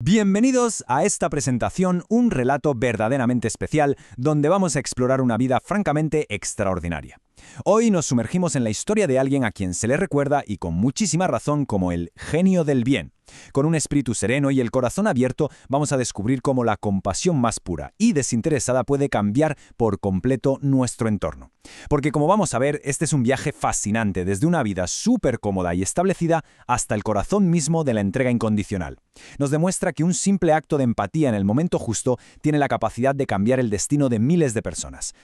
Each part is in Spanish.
Bienvenidos a esta presentación, un relato verdaderamente especial donde vamos a explorar una vida francamente extraordinaria. Hoy nos sumergimos en la historia de alguien a quien se le recuerda y con muchísima razón como el genio del bien. Con un espíritu sereno y el corazón abierto vamos a descubrir cómo la compasión más pura y desinteresada puede cambiar por completo nuestro entorno. Porque como vamos a ver, este es un viaje fascinante desde una vida súper cómoda y establecida hasta el corazón mismo de la entrega incondicional. Nos demuestra que un simple acto de empatía en el momento justo tiene la capacidad de cambiar el destino de miles de personas.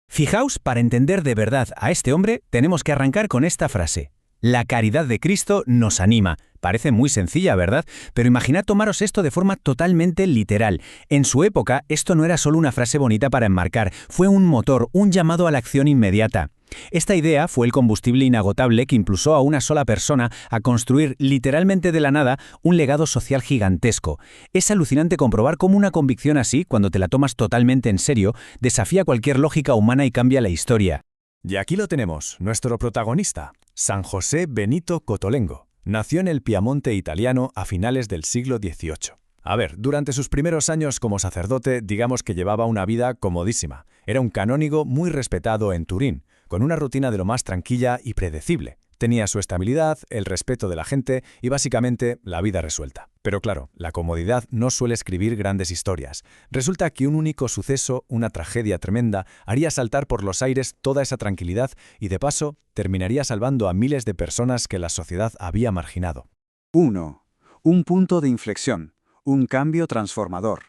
Fijaos, para entender de verdad a este hombre, tenemos que arrancar con esta frase. La caridad de Cristo nos anima. Parece muy sencilla, ¿verdad? Pero imaginad tomaros esto de forma totalmente literal. En su época, esto no era solo una frase bonita para enmarcar, fue un motor, un llamado a la acción inmediata. Esta idea fue el combustible inagotable que impulsó a una sola persona a construir literalmente de la nada un legado social gigantesco. Es alucinante comprobar cómo una convicción así, cuando te la tomas totalmente en serio, desafía cualquier lógica humana y cambia la historia. Y aquí lo tenemos, nuestro protagonista, San José Benito Cottolengo. Nació en el Piamonte italiano a finales del siglo XVIII. A ver, durante sus primeros años como sacerdote, digamos que llevaba una vida comodísima. Era un canónigo muy respetado en Turín, con una rutina de lo más tranquila y predecible. Tenía su estabilidad, el respeto de la gente y básicamente la vida resuelta. Pero claro, la comodidad no suele escribir grandes historias. Resulta que un único suceso, una tragedia tremenda, haría saltar por los aires toda esa tranquilidad y de paso terminaría salvando a miles de personas que la sociedad había marginado. 1. Un punto de inflexión, un cambio transformador.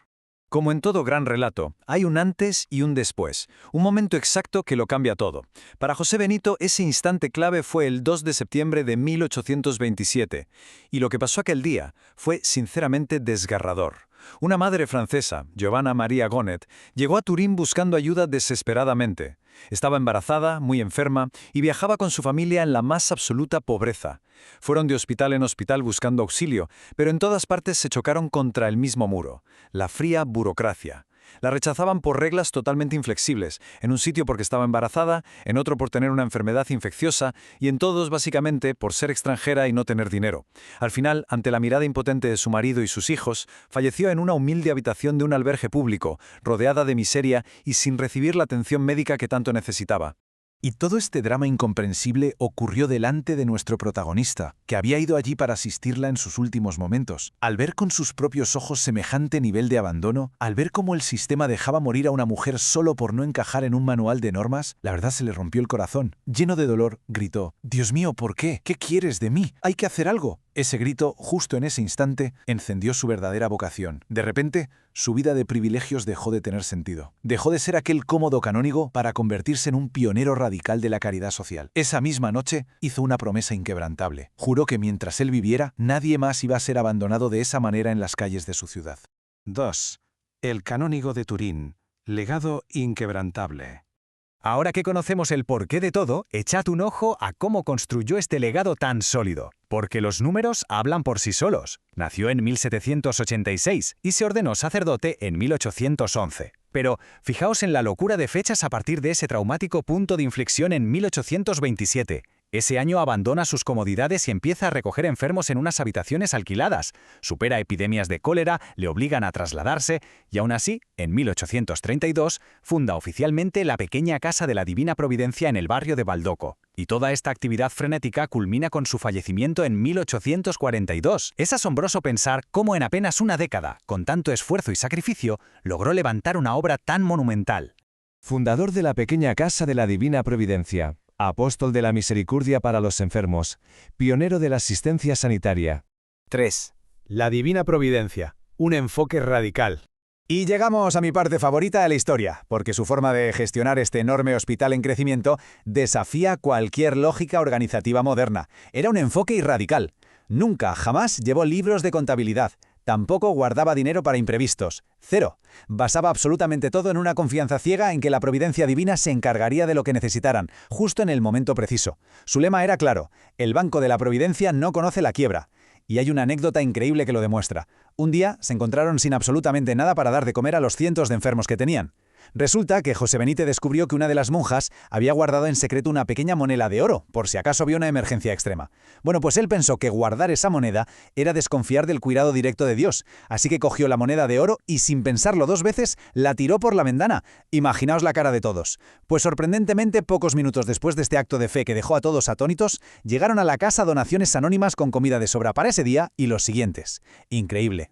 Como en todo gran relato, hay un antes y un después, un momento exacto que lo cambia todo. Para José Benito, ese instante clave fue el 2 de septiembre de 1827, y lo que pasó aquel día fue sinceramente desgarrador. Una madre francesa, Giovanna Maria Gonet, llegó a Turín buscando ayuda desesperadamente. Estaba embarazada, muy enferma, y viajaba con su familia en la más absoluta pobreza. Fueron de hospital en hospital buscando auxilio, pero en todas partes se chocaron contra el mismo muro, la fría burocracia. La rechazaban por reglas totalmente inflexibles, en un sitio porque estaba embarazada, en otro por tener una enfermedad infecciosa y en todos básicamente por ser extranjera y no tener dinero. Al final, ante la mirada impotente de su marido y sus hijos, falleció en una humilde habitación de un albergue público, rodeada de miseria y sin recibir la atención médica que tanto necesitaba. Y todo este drama incomprensible ocurrió delante de nuestro protagonista, que había ido allí para asistirla en sus últimos momentos. Al ver con sus propios ojos semejante nivel de abandono, al ver cómo el sistema dejaba morir a una mujer solo por no encajar en un manual de normas, la verdad se le rompió el corazón. Lleno de dolor, gritó: «Dios mío, ¿por qué? ¿Qué quieres de mí? ¡Hay que hacer algo!». Ese grito, justo en ese instante, encendió su verdadera vocación. De repente, su vida de privilegios dejó de tener sentido. Dejó de ser aquel cómodo canónigo para convertirse en un pionero radical de la caridad social. Esa misma noche hizo una promesa inquebrantable. Juró que mientras él viviera, nadie más iba a ser abandonado de esa manera en las calles de su ciudad. 2. El canónigo de Turín, legado inquebrantable. Ahora que conocemos el porqué de todo, echad un ojo a cómo construyó este legado tan sólido. Porque los números hablan por sí solos. Nació en 1786 y se ordenó sacerdote en 1811. Pero fijaos en la locura de fechas a partir de ese traumático punto de inflexión en 1827. Ese año abandona sus comodidades y empieza a recoger enfermos en unas habitaciones alquiladas. Supera epidemias de cólera, le obligan a trasladarse y aún así, en 1832, funda oficialmente la pequeña Casa de la Divina Providencia en el barrio de Baldoco. Y toda esta actividad frenética culmina con su fallecimiento en 1842. Es asombroso pensar cómo en apenas una década, con tanto esfuerzo y sacrificio, logró levantar una obra tan monumental. Fundador de la pequeña Casa de la Divina Providencia, apóstol de la misericordia para los enfermos, pionero de la asistencia sanitaria. 3. La Divina Providencia, un enfoque radical. Y llegamos a mi parte favorita de la historia, porque su forma de gestionar este enorme hospital en crecimiento desafía cualquier lógica organizativa moderna. Era un enfoque irradical. Nunca, jamás llevó libros de contabilidad. Tampoco guardaba dinero para imprevistos. Cero. Basaba absolutamente todo en una confianza ciega en que la providencia divina se encargaría de lo que necesitaran, justo en el momento preciso. Su lema era claro: el banco de la providencia no conoce la quiebra. Y hay una anécdota increíble que lo demuestra. Un día se encontraron sin absolutamente nada para dar de comer a los cientos de enfermos que tenían. Resulta que José Benítez descubrió que una de las monjas había guardado en secreto una pequeña moneda de oro, por si acaso había una emergencia extrema. Bueno, pues él pensó que guardar esa moneda era desconfiar del cuidado directo de Dios, así que cogió la moneda de oro y sin pensarlo 2 veces la tiró por la ventana. Imaginaos la cara de todos. Pues sorprendentemente, pocos minutos después de este acto de fe que dejó a todos atónitos, llegaron a la casa donaciones anónimas con comida de sobra para ese día y los siguientes. Increíble.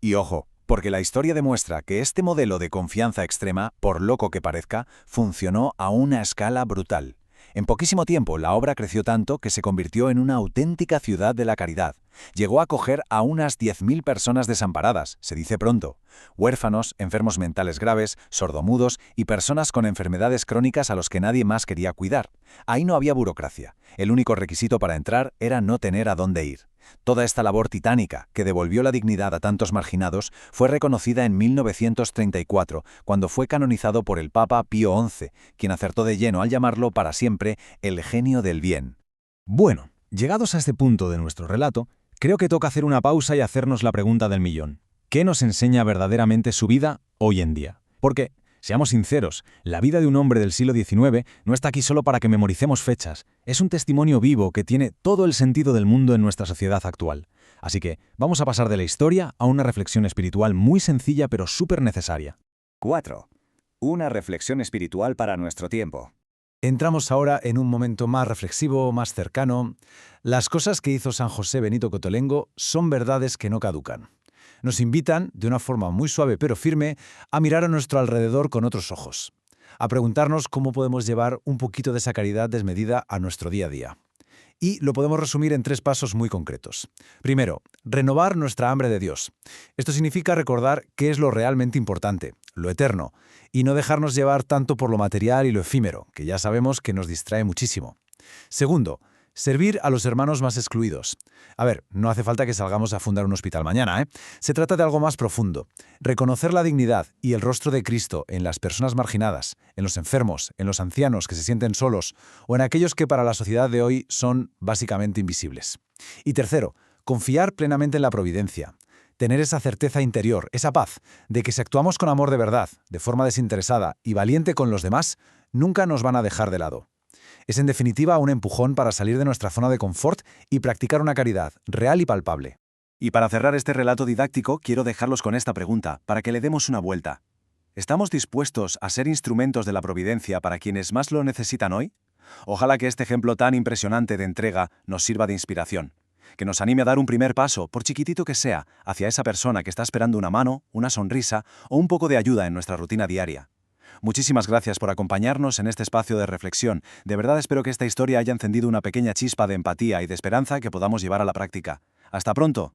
Y ojo, porque la historia demuestra que este modelo de confianza extrema, por loco que parezca, funcionó a una escala brutal. En poquísimo tiempo, la obra creció tanto que se convirtió en una auténtica ciudad de la caridad. Llegó a acoger a unas 10.000 personas desamparadas, se dice pronto. Huérfanos, enfermos mentales graves, sordomudos y personas con enfermedades crónicas a los que nadie más quería cuidar. Ahí no había burocracia. El único requisito para entrar era no tener a dónde ir. Toda esta labor titánica, que devolvió la dignidad a tantos marginados, fue reconocida en 1934, cuando fue canonizado por el Papa Pío XI, quien acertó de lleno al llamarlo para siempre el genio del bien. Bueno, llegados a este punto de nuestro relato, creo que toca hacer una pausa y hacernos la pregunta del millón. ¿Qué nos enseña verdaderamente su vida hoy en día? Porque, seamos sinceros, la vida de un hombre del siglo XIX no está aquí solo para que memoricemos fechas. Es un testimonio vivo que tiene todo el sentido del mundo en nuestra sociedad actual. Así que vamos a pasar de la historia a una reflexión espiritual muy sencilla pero súper necesaria. 4. Una reflexión espiritual para nuestro tiempo. Entramos ahora en un momento más reflexivo, más cercano. Las cosas que hizo San José Benito Cotolengo son verdades que no caducan. Nos invitan, de una forma muy suave pero firme, a mirar a nuestro alrededor con otros ojos, a preguntarnos cómo podemos llevar un poquito de esa caridad desmedida a nuestro día a día. Y lo podemos resumir en 3 pasos muy concretos. Primero, renovar nuestra hambre de Dios. Esto significa recordar qué es lo realmente importante, lo eterno, y no dejarnos llevar tanto por lo material y lo efímero, que ya sabemos que nos distrae muchísimo. Segundo, servir a los hermanos más excluidos. A ver, no hace falta que salgamos a fundar un hospital mañana, ¿eh? Se trata de algo más profundo. Reconocer la dignidad y el rostro de Cristo en las personas marginadas, en los enfermos, en los ancianos que se sienten solos o en aquellos que para la sociedad de hoy son básicamente invisibles. Y tercero, confiar plenamente en la providencia. Tener esa certeza interior, esa paz, de que si actuamos con amor de verdad, de forma desinteresada y valiente con los demás, nunca nos van a dejar de lado. Es en definitiva un empujón para salir de nuestra zona de confort y practicar una caridad real y palpable. Y para cerrar este relato didáctico, quiero dejarlos con esta pregunta, para que le demos una vuelta. ¿Estamos dispuestos a ser instrumentos de la providencia para quienes más lo necesitan hoy? Ojalá que este ejemplo tan impresionante de entrega nos sirva de inspiración, que nos anime a dar un primer paso, por chiquitito que sea, hacia esa persona que está esperando una mano, una sonrisa o un poco de ayuda en nuestra rutina diaria. Muchísimas gracias por acompañarnos en este espacio de reflexión. De verdad espero que esta historia haya encendido una pequeña chispa de empatía y de esperanza que podamos llevar a la práctica. ¡Hasta pronto!